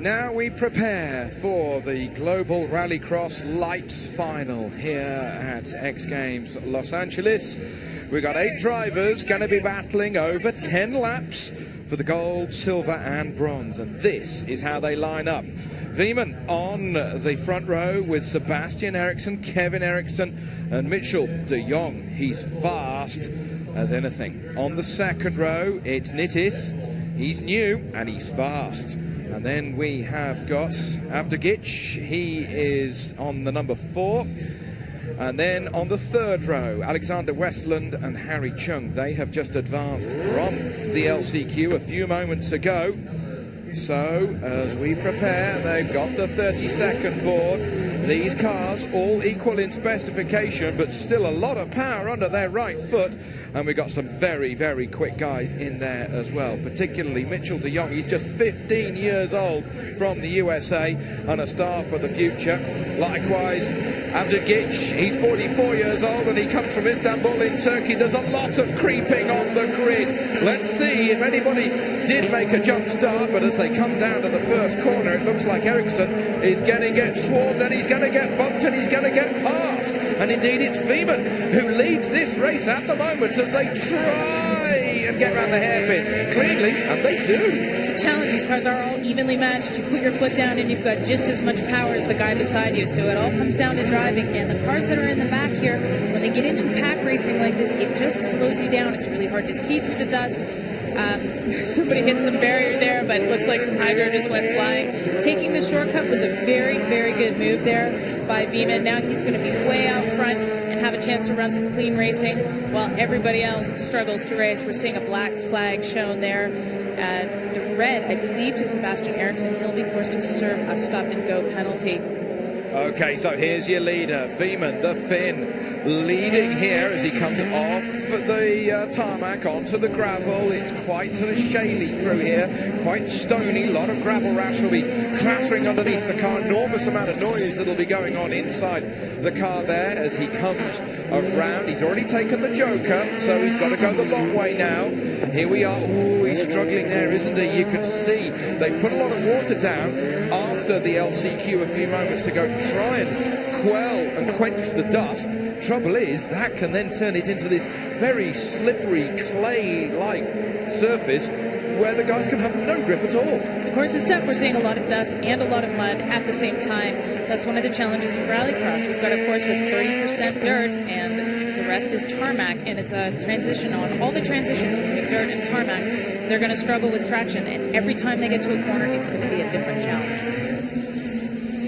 Now we prepare for the Global Rallycross Lite final here at X Games Los Angeles. We've got 8 drivers going to be battling over 10 laps for the gold, silver and bronze, and this is how they line up. Wiman on the front row with Sebastian Eriksson, Kevin Eriksson and Mitchell de Jong. He's fast as anything. On the second row it's Nitis. He's new and he's fast. And then we have got Avdogic. He is on the number 4. And then on the third row, Alexander Westland and Harry Chung. They have just advanced from the LCQ a few moments ago. So as we prepare, they've got the 32nd board. These cars all equal in specification, but still a lot of power under their right foot. And we've got some very, very quick guys in there as well, particularly Mitchell de Jong. He's just 15 years old from the USA and a star for the future. Likewise, Avdogic, he's 44 years old and he comes from Istanbul in Turkey. There's a lot of creeping on the grid. Let's see if anybody did make a jump start, but as they come down to the first corner, it looks like Eriksson is going to get swarmed and he's going to get bumped and he's going to get past. And indeed, it's Wiman who leads this race at the moment as they try and get around the hairpin cleanly, and they do. It's a challenge. These cars are all evenly matched. You put your foot down and you've got just as much power as the guy beside you, so it all comes down to driving. And the cars that are in the back here, when they get into pack racing like this, it just slows you down. It's really hard to see through the dust. Somebody hit some barrier there, but it looks like some hydro just went flying. Taking the shortcut was a very, very good move there by Wiman. Now he's going to be way out front and have a chance to run some clean racing while everybody else struggles to race. We're seeing a black flag shown there. The red, I believe, to Sebastian Eriksson. He'll be forced to serve a stop-and-go penalty. Okay, so here's your leader, Wiman, the Finn, leading here as he comes off the tarmac onto the gravel. It's quite sort of shaly through here, quite stony, a lot of gravel rash will be clattering underneath the car, enormous amount of noise that'll be going on inside the car there as he comes around. He's already taken the Joker, so he's got to go the long way now. Here we are. Oh, he's struggling there, isn't he? You can see they put a lot of water down after the LCQ a few moments ago to try and quell and quench the dust. Trouble is, that can then turn it into this very slippery, clay-like surface where the guys can have no grip at all. The course is tough. We're seeing a lot of dust and a lot of mud at the same time. That's one of the challenges of Rallycross. We've got a course with 30% dirt and the rest is tarmac, and it's a transition on all the transitions between dirt and tarmac. They're going to struggle with traction, and every time they get to a corner, it's going to be a different challenge.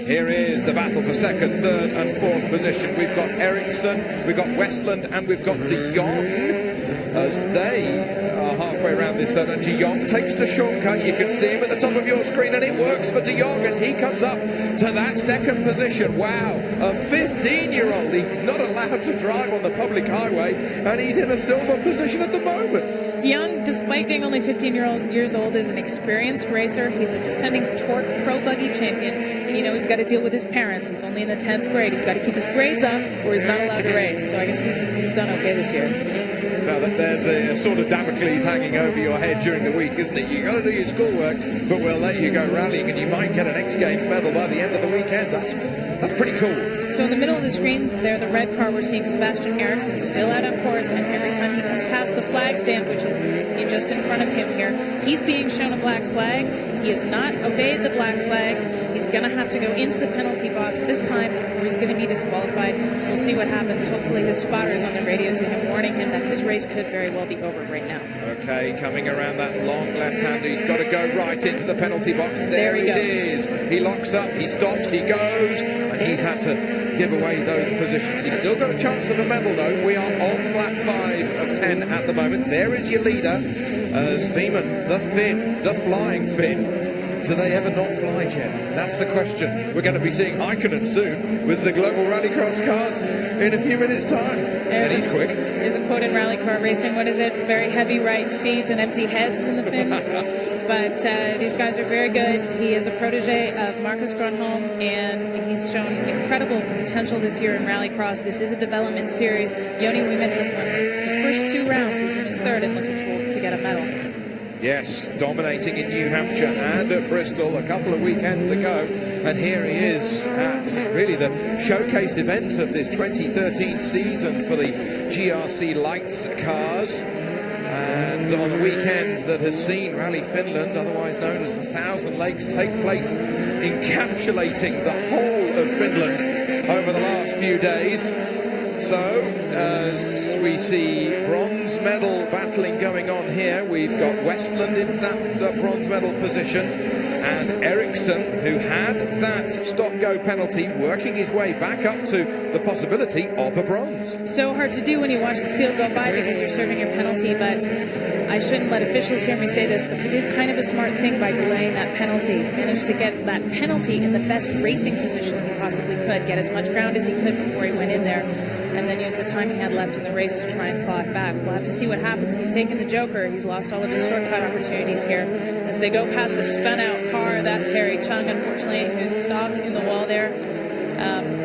Here is the battle for second, third and fourth position. We've got Eriksson, we've got Westland and we've got de Jong as they are halfway around this third. De Jong takes the shortcut. You can see him at the top of your screen and it works for de Jong as he comes up to that second position. Wow, a 15-year-old. He's not allowed to drive on the public highway and he's in a silver position at the moment. De Jong, despite being only 15 years old, is an experienced racer. He's a defending Torque Pro Buggy champion. And, you know, he's got to deal with his parents. He's only in the 10th grade. He's got to keep his grades up or he's not allowed to race. So I guess he's done okay this year. Now, there's a sort of Damocles hanging over your head during the week, isn't it? You've got to do your schoolwork, but we'll let you go rallying and you might get an X Games medal by the end of the weekend. That's pretty cool. So in the middle of the screen, there, the red car, we're seeing Sebastian Eriksson still out on course, and every time he comes past the flag stand, which is just in front of him here, he's being shown a black flag. He has not obeyed the black flag. He's going to have to go into the penalty box this time, or he's going to be disqualified. We'll see what happens. Hopefully his spotter is on the radio to him, warning him that his race could very well be over right now. Okay, coming around that long left-hander, he's got to go right into the penalty box. There it is. He locks up, he stops, he goes, and he's had to give away those positions. He's still got a chance of a medal, though. We are on lap 5 of 10 at the moment. There is your leader, as Wiman, the Finn, the flying Finn. Do they ever not fly, Jen? That's the question. We're going to be seeing Ikonen soon with the Global Rallycross cars in a few minutes' time. And he's quick. There's a quote in rallycar racing. What is it? Very heavy right feet and empty heads in the Finns. But these guys are very good. He is a protege of Marcus Grönholm, and he's shown incredible potential this year in Rallycross. This is a development series. Joni Wiman has won the first 2 rounds. He's in his third and looking to get a medal. Yes, dominating in New Hampshire and at Bristol a couple of weekends ago. And here he is at really the showcase event of this 2013 season for the GRC Lights cars. And on a weekend that has seen Rally Finland, otherwise known as the Thousand Lakes, take place, encapsulating the whole of Finland over the last few days. So, as we see bronze medal battling going on here, we've got Westland in that bronze medal position, and Ericsson, who had that stop-go penalty, working his way back up to the possibility of a bronze. So hard to do when you watch the field go by because you're serving your penalty, but I shouldn't let officials hear me say this, but he did kind of a smart thing by delaying that penalty. He managed to get that penalty in the best racing position he possibly could, get as much ground as he could before he went in there, and then use the time he had left in the race to try and claw it back. We'll have to see what happens. He's taken the joker. He's lost all of his shortcut opportunities here. As they go past a spun-out car, that's Harry Chung, unfortunately, who's stopped in the wall there.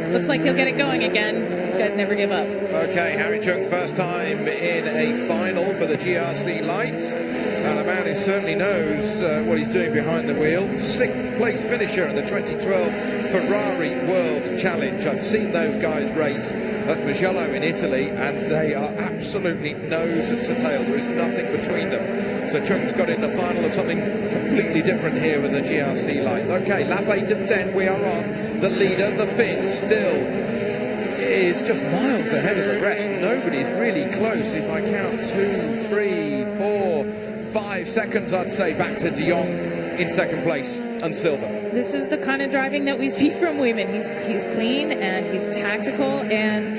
Looks like he'll get it going again. These guys never give up. Okay, Harry Chung, first time in a final for the GRC Lights. And a man who certainly knows what he's doing behind the wheel. 6th place finisher in the 2012 Ferrari World Challenge. I've seen those guys race at Mugello in Italy, and they are absolutely nose to tail. There is nothing between them. So Chung's got in the final of something completely different here with the GRC Lights. Okay, lap 8 of 10, we are on. The leader, the Finn, still is just miles ahead of the rest. Nobody's really close. If I count 2, 3, 4, 5 seconds, I'd say, back to De Jong in second place and silver. This is the kind of driving that we see from Wiman. He's clean and he's tactical, and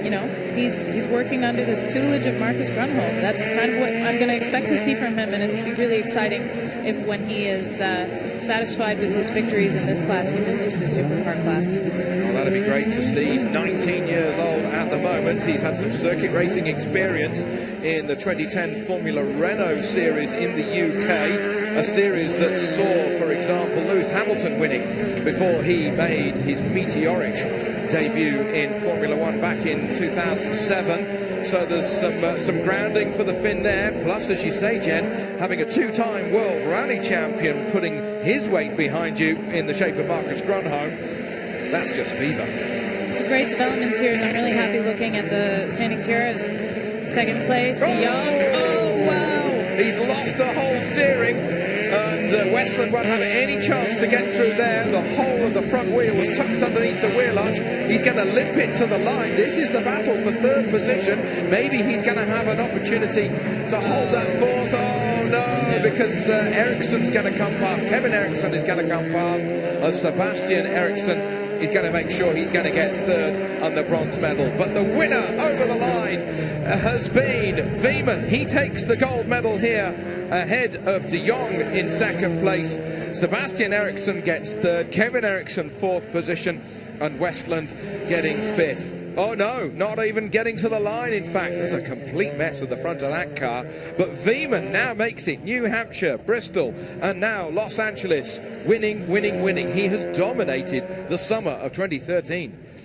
you know, he's working under this tutelage of Marcus Grunholm. That's kind of what I'm going to expect to see from him, and it'll be really exciting if, when he is satisfied with his victories in this class, he moves into the supercar class. Well, that'd be great to see. He's 19 years old at the moment. He's had some circuit racing experience in the 2010 Formula Renault series in the UK, a series that saw, for example, Lewis Hamilton winning before he made his meteoric debut in Formula One back in 2007. So there's some grounding for the Finn there. Plus, as you say, Jen, having a 2-time World Rally Champion putting his weight behind you in the shape of Marcus Grunholm, that's just fever. It's a great development series. I'm really happy looking at the standings here. As second place, De Jong. Oh, wow! He's lost the whole steering, and Westland won't have any chance to get through there. The whole of the front wheel was tucked underneath the wheel arch. He's going to limp it to the line. This is the battle for third position. Maybe he's going to have an opportunity to hold that fourth. Oh no, because Ericsson's going to come past. Kevin Ericsson is going to come past, as Sebastian Ericsson is going to make sure he's going to get third on the bronze medal. But the winner over the line has been Wiman. He takes the gold medal here ahead of De Jong in second place. Sebastian Ericsson gets third, Kevin Ericsson fourth position, and Westland getting fifth. Oh no, not even getting to the line, in fact. There's a complete mess at the front of that car. But Wiman now makes it New Hampshire, Bristol, and now Los Angeles. Winning, winning, winning. He has dominated the summer of 2013.